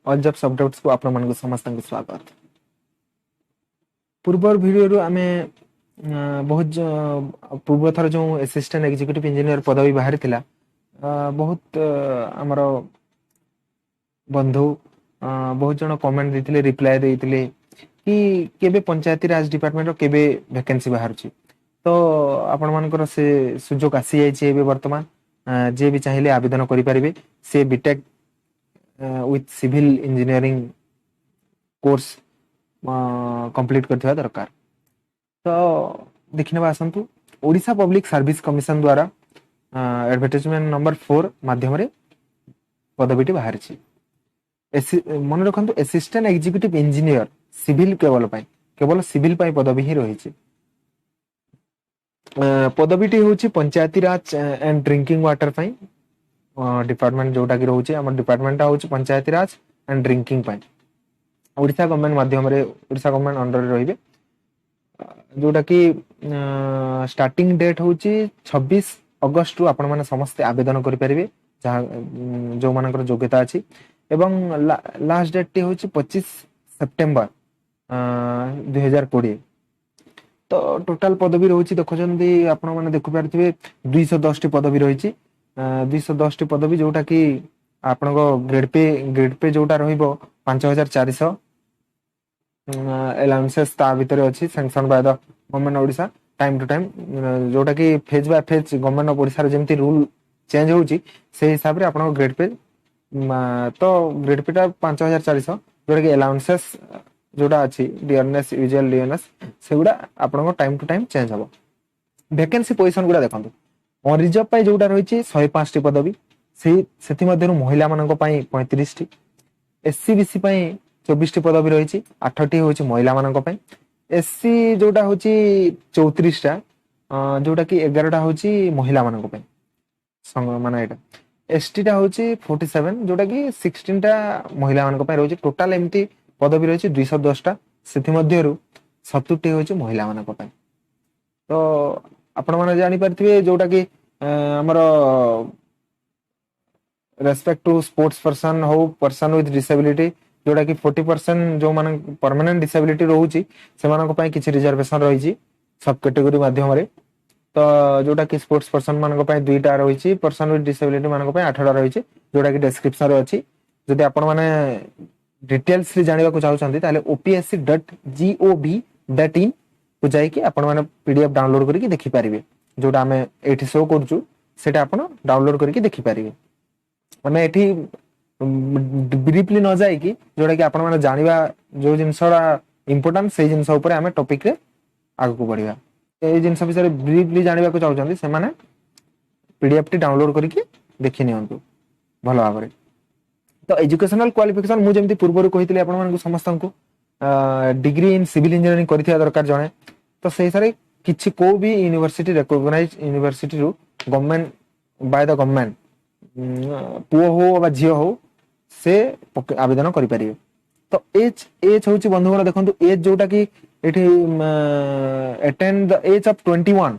All jobs updates को आपण मानक समस्त स्वागत। पूर्व वीडियो रु आमे बहुत पूर्व थर जो असिस्टेंट एग्जीक्यूटिव इंजीनियर पदवी बाहरी थिला बहुत हमर बंधु बहुत जन कमेंट देथिले रिप्लाई देथिले कि केबे पंचायती राज डिपार्टमेंट रो केबे वैकेंसी बाहर छी। तो आपण मानकर से सुजोग आसी जाय छी एबे वर्तमान जे भी चाहिले आवेदन करि परिबे। से B Tech with civil engineering course complete करथिबा दरकार। तो देखिनबा आसंतु ओडिशा पब्लिक सर्विस कमिशन द्वारा एडवर्टाइजमेंट नंबर 4 माध्यम रे पदवीटी बाहर छी। मन रखंतु असिस्टेंट एग्जीक्यूटिव इंजीनियर सिविल केवल सिविल पाई पदवी ही रही छी। पदवीटी होची Panchayati Raj and drinking water पाई डिपार्टमेंट जोटा कि रहउची हमर डिपार्टमेंट होची पंचायती राज एंड ड्रिंकिंग पाई ओडिशा गवर्नमेंट माध्यम रे ओडिशा गवर्नमेंट अंडर रे रहिबे। जोटा कि स्टार्टिंग डेट होची 26 अगस्त रु आपण माने समस्त आवेदन करि परिबे जो मानकर योग्यता अछि। एवं लास्ट डेट टी होची 25 सेप्टेम्बर 2020। तो टोटल पदवी रहउची देखछन्ती आपण माने देखु पारथिबे 210 टी पदवी रहिची। 210 टी पदवी जोटा कि आपण को ग्रेड पे जोटा रहिबो 5400 अलाउंसेस ता भीतर अछि sanction by the government Odisha time to time जोटा कि phase by phase government of Odisha रे जेमती रूल चेंज होउची से हिसाब रे आपण ग्रेड पे तो ग्रेड पे ता 5400 जोटा कि अलाउंसेस जोटा अछि डियरनेस यूजुअल डियरनेस सेगुडा आपण को टाइम टू टाइम चेंज हबो। वैकेंसी पोजीशन गुडा देखंतु ऑन रिजर्व पाई जोटा रहिची 105 टी पदवी सेथि मध्यरु महिला मानक पाई 35 टी एससी बीसी पाई 24 टी पदवी रहिची 8 टी होची महिला मानक पाई एससी जोटा होची 34 टा जोटा कि 11 टा होची महिला मानक पाई संग माने एटा एसटी टा होची 47 जोटा कि 16 टा महिला मानक पाई रहिची। टोटल एम्ति पदवी रहिची 210 टा सेथि मध्यरु 70 टी होची महिला मानक पाई। तो आपण माने जानि परथिबे जोटा कि हमर रेस्पेक्ट टू स्पोर्ट्स पर्सन हो पर्सन विथ डिसेबिलिटी जोटा कि 40% जो मान परमानेंट डिसेबिलिटी रहउची से मानक पई किछि रिजर्वेशन रहिची सब कैटेगरी माध्यम रे। तो जोटा कि स्पोर्ट्स पर्सन मानक पई 2 टा रहिची पर्सन विथ डिसेबिलिटी मानक पई 8 टा रहिची जोटा कि डिस्क्रिप्शन रे अछि। जदि आपण माने डिटेल्स रे जानिबा को चाहउछन्ती ताले opsc.gov.in को जाई कि आपण माने पीडीएफ डाउनलोड करिक देखि परिबे जोटा हमें एठी शो करछु सेटा आपण डाउनलोड करिक देखि परिबे। माने एठी ब्रीफली न जाय कि जोटा कि आपण माने जानिबा जो जिंसरा इंपोर्टेंट से जिंस ऊपर हमें टॉपिक रे आगु को बढ़िया ए जिंस विषय ब्रीफली जानिबा को चाहउछन्ती से माने पीडीएफ टी डाउनलोड करिक देखि नियंतु भलो भाबरे। तो एजुकेशनल क्वालिफिकेशन मु जेमति पूर्व कहितले आपण मानकु समस्त को डिग्री इन सिविल इंजीनियरिंग करिथिया दरकार जणे। तो सेहि सारे किछि को भी यूनिवर्सिटी रिकॉग्नाइज यूनिवर्सिटी रु गवर्नमेंट बाय द गवर्नमेंट पुओ हो बा झियो हो से आवेदन करि परिबे। तो एज होची बंधुगण देखंतु एज जोटा कि एठी attend the age of 21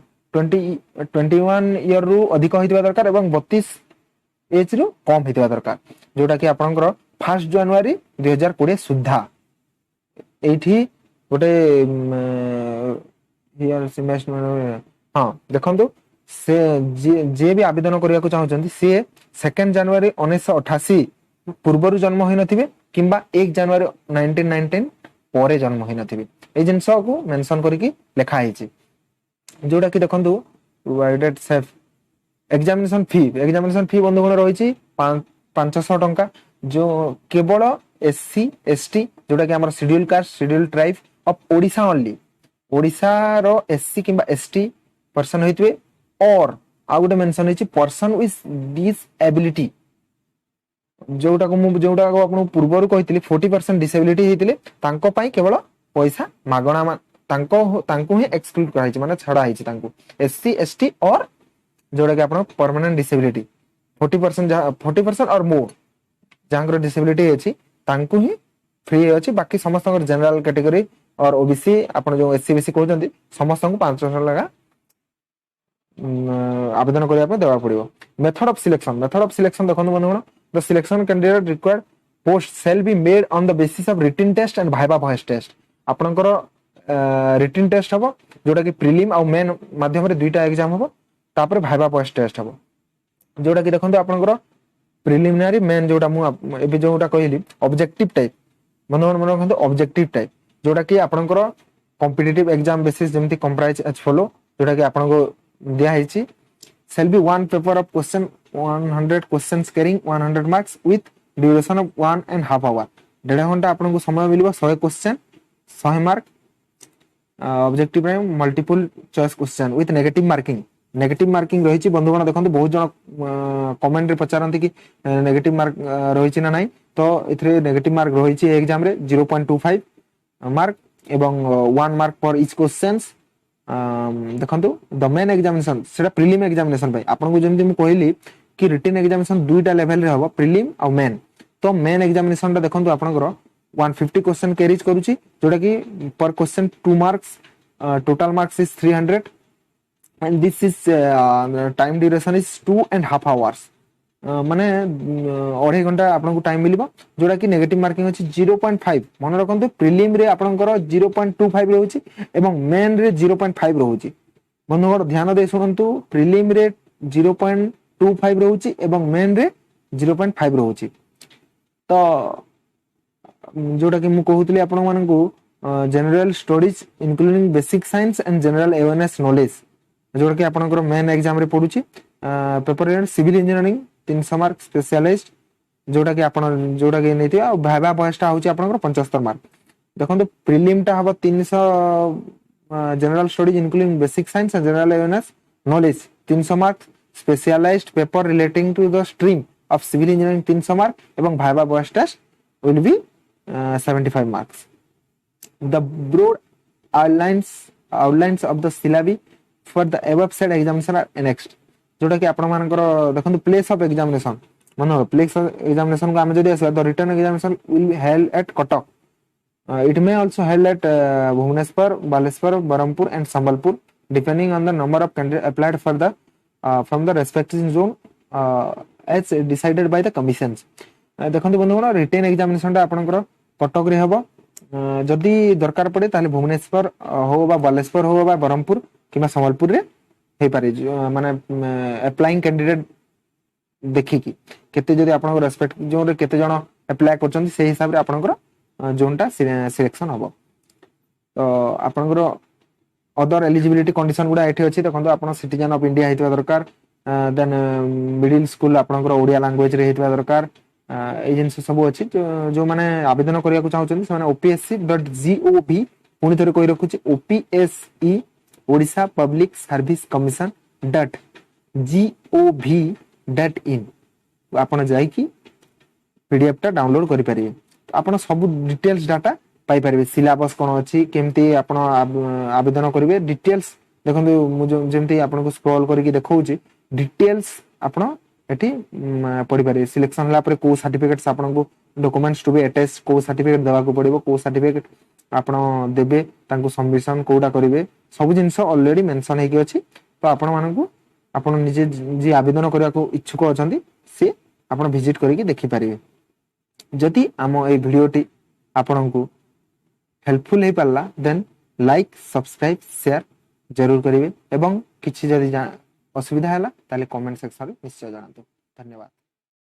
year रु अधिक होइतबा दरकार एवं 32 एज रु कम होइतबा दरकार जोटा कि आपनकर 1 जनवरी 2020 सुद्धा एठी गोटे हियर सेमेस्टर हां देखंतु से जे भी आवेदन करिया को चाहउछन्ती से 2 जनवरी 1988 पूर्वरु जन्म होई नथिबे किंबा 1 जनवरी 1919 परे जन्म होई नथिबे ए जिंस को मेंशन करिकि लेखा आइछि। जोटा कि देखंतु प्रोवाइडेड सेफ एग्जामिनेशन फी बंधुगण रहिछि 500 टंका जो केवल एससी एसटी जोटा कि हमर schedule caste schedule tribe of Odisha only Odisha रो एससी किंबा एसटी पर्सन होइतबे और आ गुटे मेंशन होइछि पर्सन विथ डिसएबिलिटी जोटा को आपण पूर्वरु कहितली 40% डिसेबिलिटी हेतिले तांको पई केवल पैसा मागणा तांको ही एक्सक्लूड कराइछि माने छडा आइछि तांको एससी एसटी और जोटा कि आपण परमानेंट डिसेबिलिटी 40% और मोर जांगर डिसेबिलिटी अछि तांको ही फ्री अछि। बाकी समस्त जनरल कैटेगरी और ओबीसी आपण जो एससी बीसी कहउछन्ती समस्त को 500 लगा आवेदन करिया पे देबा पड़िबो। मेथड ऑफ सिलेक्शन देखंतु बंधुगण the selection candidate required post shall be made on the basis of written test and viva voce test आपनकर रिटन टेस्ट हबो जोटा कि प्रिलिम और मेन माध्यम रे दुईटा एग्जाम हबो तापर भाइबा वॉइस टेस्ट हबो जोटा कि देखंतु आपनकर प्रिलिमिनरी मेन जोटा मु एबे जोटा कहली ऑब्जेक्टिव टाइप मन मन रखंतु ऑब्जेक्टिव टाइप जोटा कि आपनकर कॉम्पिटिटिव एग्जाम बेसिस जेमति कंप्राइज एज फॉलो जोटा कि आपनको दिया हैछि shall be one paper of question 100 questions carrying 100 marks with duration of 1.5 hour 1.5 घंटा आपको समय मिलिबो 100 क्वेश्चन 100 मार्क ऑब्जेक्टिव रे multiple choice question with negative marking रहिछि बंधुगण देखंतु बहुत जण कमेंट रे पचारंती कि नेगेटिव मार्क रहिछि ना नाही तो इथरे नेगेटिव मार्क रहिछि एग्जाम रे 0.25 मार्क एवं 1 मार्क फॉर ईच क्वेश्चंस देखंतु द मेन एग्जामिनेशन सेटा प्रीलिम एग्जामिनेशन भाई आपन को जेमति मु कहली कि रिटन एग्जामिनेशन दुईटा लेवल रे हबो प्रीलिम और मेन तो मेन एग्जामिनेशन टा देखंतु आपनकर 150 क्वेश्चन कैरीज करूची जोटा कि पर question 2 marks total marks is 300 and this is time duration is 2.5 hours माने 2.5 घंटा आपन को टाइम मिलिबो जोटा कि नेगेटिव मार्किंग अछि 0.5 मन रखंतु प्रीलिम रे आपनकर 0.25 रहउची एवं मेन रे 0.5 रहउची बंधुगण ध्यान दे सुनंतु प्रीलिम रे 0.25 रहउची एवं मेन रे 0.5 रहउची तो जोटा कि मु कहउतली आपन मानन को general studies including basic science and general awareness knowledge जोटा कि आपनकर मेन एग्जाम रे पडुची पेपर रे सिविल इंजीनियरिंग 300 मार्क स्पेशलाइज्ड जोटा कि आपन जोटा कि नेति आ भाइबा वॉइसटा होची आपनकर 75 मार्क देखंतु प्रीलिम टा हबो 300 general studies including basic science and general awareness knowledge 300 mark specialised paper relating to the stream of civil engineering 300 mark एवं viva voce test will be 75 marks the broad outlines of the syllabi for the above said examination are annexed जोटा कि आपण मानकर देखंतु place of examination मानो place of examination को हम जदी आसे the written examination will be held at Cuttack it may also held at Bhubaneswar Baleshwar Berhampur and Sambalpur depending on the number of candidate applied for the from the respective zone as decided by the commissions देखंतु बंधुगण written examination ता आपनकर कटक रे हबो जदी दरकार पड़े ताले भुवनेश्वर हो बा बालेश्वर हो बा बरहमपुर किबा संबलपुर रे हे पारे माने अप्लाइंग कैंडिडेट देखि कि केते जदी आपन रेस्पेक्ट जोन रे केते जण अप्लाई करछन से हिसाब रे आपनकर जोनटा सिलेक्शन हबो तो आपनकर अदर एलिजिबिलिटी कंडीशन गुडा एठी अछि देखंतु आपन सिटीजन ऑफ इंडिया हेतबा दरकार देन मिडिल स्कूल आपनकर ओडिया लैंग्वेज रे हेतबा दरकार ए जिंस सब अछि जो माने आवेदन करिया को चाहउछन से माने opsc.gov पुनी थरे कहि रखुछि opse Odisha public service commission .gov.in आपन जाई कि पीडीएफ टा डाउनलोड करि परिबे आपन सब डिटेल्स डाटा पाई परिबे सिलेबस कोन अछि केमती आपन आवेदन करिवे डिटेल्स देखंतु मु जेमती आपन को स्क्रॉल करिकि देखौछि डिटेल्स आपन एठी पढि पारे सिलेक्शन हला पर को सर्टिफिकेट्स आपन को डॉक्यूमेंट्स टू बी अटैच्ड को सर्टिफिकेट देवा को पड़िबो को सर्टिफिकेट आपन देबे तांको सबमिशन कोडा करिवे सब जिंस ऑलरेडी मेंशन हे कि अछि तो आपन मानन को आपन निजे जे आवेदन करिया को इच्छुक अछंती से आपन विजिट करिकि देखि पारिबे जति आमो ए वीडियोटी आपन को हेल्पफुल हे पाला देन लाइक सब्सक्राइब शेयर जरूर करिवे एवं किछि जदी असुविधा हला ताले कमेंट सेक्शन रे निश्चय जणातु धन्यवाद।